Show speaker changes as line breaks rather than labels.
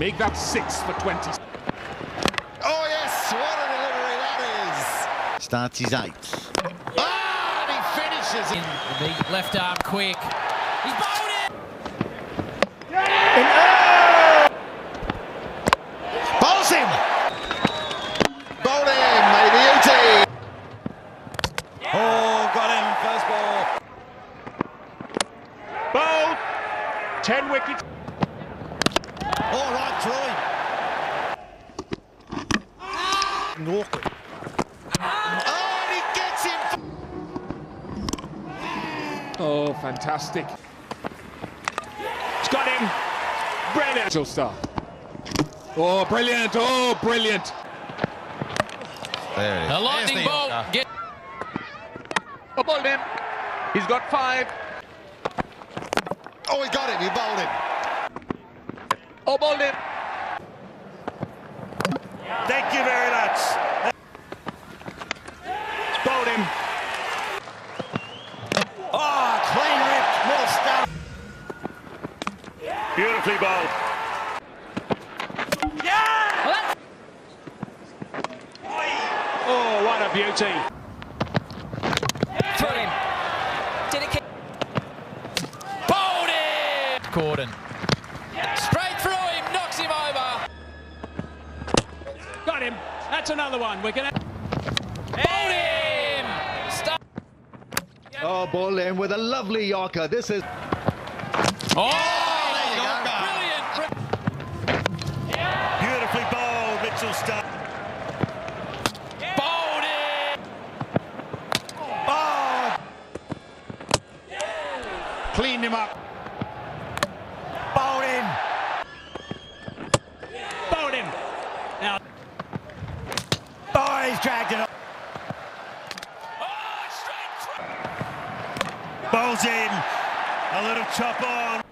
Make that 6 for 20.
Oh yes, what a delivery that is!
Starts his 8th.
Ah, and he finishes
in the left arm quick. He's bowled it!
Bowls him! Bowled him, maybe beauty!
Oh, got him, first ball.
Bowled! 10 wickets.
All right, Troy.
Awkward. Oh, and he gets him!
Oh, fantastic. It's got him. Brilliant. Starc. Oh, brilliant. Oh, brilliant.
There it is.
A lightning bolt. Get
Oh, bowled him. He's got 5.
Oh, he got him, he bowled him.
Oh, bowled him.
Thank you very much.
Bowled him.
Oh, clean ripped. Well stuffed.
Beautifully bowled.
Yeah!
Oh, what a beauty.
through him. Dedicate. Bowled him! Gordon. Straight through him, knocks him over.
Got him. That's another one. We're going to...
Bowled him!
Oh, ball in with a lovely Yorker. This is...
Oh! Brilliant!
Beautifully bowled, Mitchell Starc.
Bowled him!
Oh!
Cleaned him up.
Bowled him.
Bowled him. Now...
Oh, he's dragged it up.
Oh, straight through!
Bowls in. A little chop on.